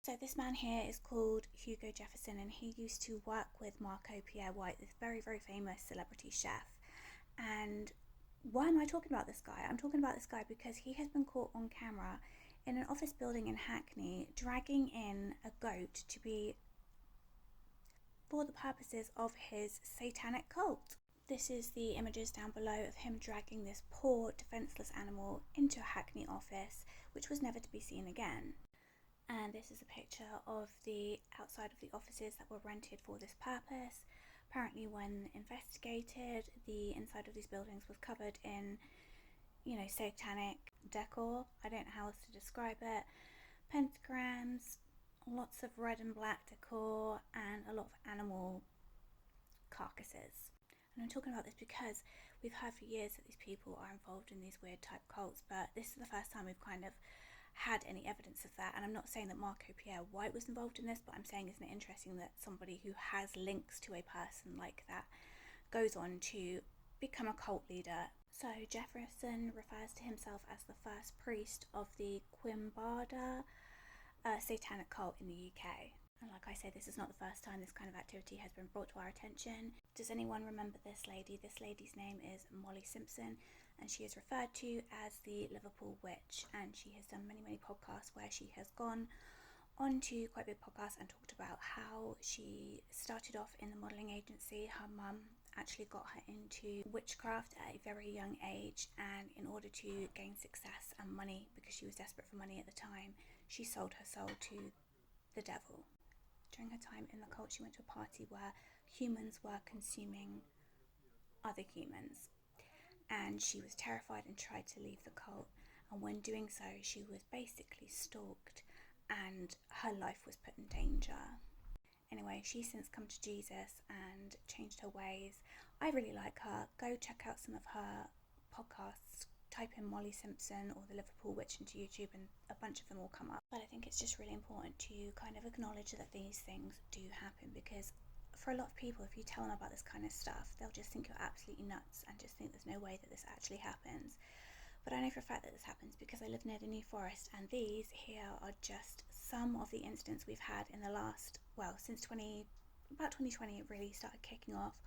So this man here is called Hugo Jefferson, and he used to work with Marco Pierre White, this very, very famous celebrity chef. And why am I talking about this guy? I'm talking about this guy because he has been caught on camera in an office building in Hackney dragging in a goat to be for the purposes of his satanic cult. This is the images down below of him dragging this poor, defenseless animal into a Hackney office, which was never to be seen again. And this is a picture of the outside of the offices that were rented for this purpose. Apparently, when investigated, the inside of these buildings was covered in, satanic decor. I don't know how else to describe it. Pentagrams, lots of red and black decor, and a lot of animal carcasses. And I'm talking about this because we've heard for years that these people are involved in these weird type cults, but this is the first time we've kind of had any evidence of that. And I'm not saying that Marco Pierre White was involved in this, but I'm saying, isn't it interesting that somebody who has links to a person like that goes on to become a cult leader? So Jefferson refers to himself as the first priest of the Quimbada satanic cult in the UK. And like I say, this is not the first time this kind of activity has been brought to our attention. Does anyone remember this lady? This lady's name is Molly Simpson, and she is referred to as the Liverpool Witch. And she has done many, many podcasts where she has gone on to quite big podcasts and talked about how she started off in the modelling agency. Her mum actually got her into witchcraft at a very young age, and in order to gain success and money, because she was desperate for money at the time, she sold her soul to the devil. During her time in the cult, she went to a party where humans were consuming other humans, and she was terrified and tried to leave the cult. And when doing so, she was basically stalked and her life was put in danger. Anyway, she's since come to Jesus and changed her ways. I really like her. Go check out some of her podcasts. Type in Molly Simpson or the Liverpool Witch into YouTube and a bunch of them will come up. But I think it's just really important to kind of acknowledge that these things do happen, because for a lot of people, if you tell them about this kind of stuff, they'll just think you're absolutely nuts and just think there's no way that this actually happens. But I know for a fact that this happens because I live near the New Forest, and these here are just some of the incidents we've had in the last, since about 2020 it really started kicking off,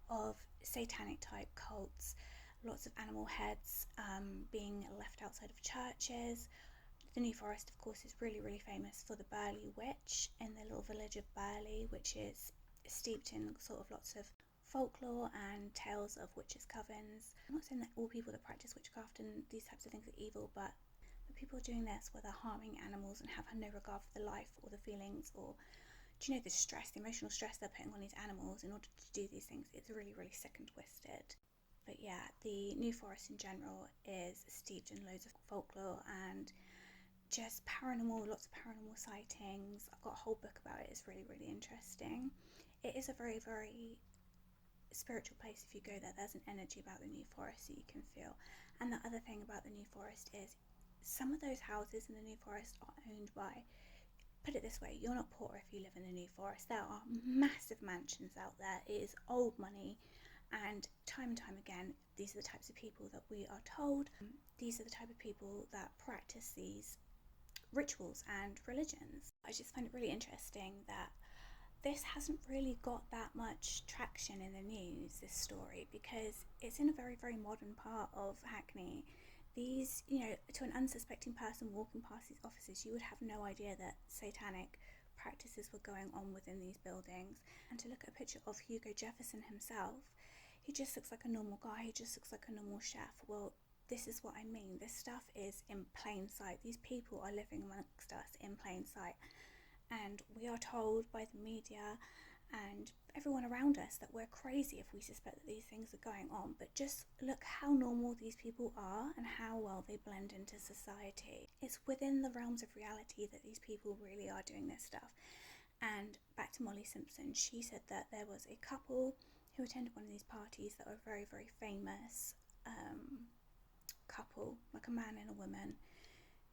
of satanic type cults. Lots of animal heads being left outside of churches. The New Forest, of course, is really, really famous for the Burley Witch in the little village of Burley, which is steeped in sort of lots of folklore and tales of witches' covens. I'm not saying that all people that practice witchcraft and these types of things are evil, but the people doing this where they're harming animals and have no regard for the life or the feelings, or the stress, the emotional stress they're putting on these animals in order to do these things, it's really, really sick and twisted. But yeah, the New Forest in general is steeped in loads of folklore and just paranormal, lots of paranormal sightings. I've got a whole book about it. It's really, really interesting. It is a very, very spiritual place. If you go there, there's an energy about the New Forest that you can feel. And the other thing about the New Forest is some of those houses in the New Forest are owned by, put it this way, you're not poor if you live in the New Forest. There are massive mansions out there. It is old money. And time again, these are the types of people that we are told, these are the type of people that practice these rituals and religions. I just find it really interesting that this hasn't really got that much traction in the news, this story, because it's in a very, very modern part of Hackney. These, to an unsuspecting person walking past these offices, you would have no idea that satanic practices were going on within these buildings. And to look at a picture of Hugo Jefferson himself, he just looks like a normal guy, he just looks like a normal chef. Well, this is what I mean. This stuff is in plain sight. These people are living amongst us in plain sight. And we are told by the media and everyone around us that we're crazy if we suspect that these things are going on. But just look how normal these people are and how well they blend into society. It's within the realms of reality that these people really are doing this stuff. And back to Molly Simpson, she said that there was a couple who attended one of these parties that were very, very famous couple, like a man and a woman,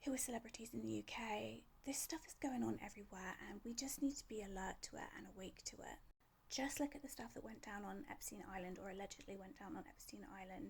who are celebrities in the UK. This stuff is going on everywhere, and we just need to be alert to it and awake to it. Just look at the stuff that went down on Epstein Island, or allegedly went down on Epstein Island.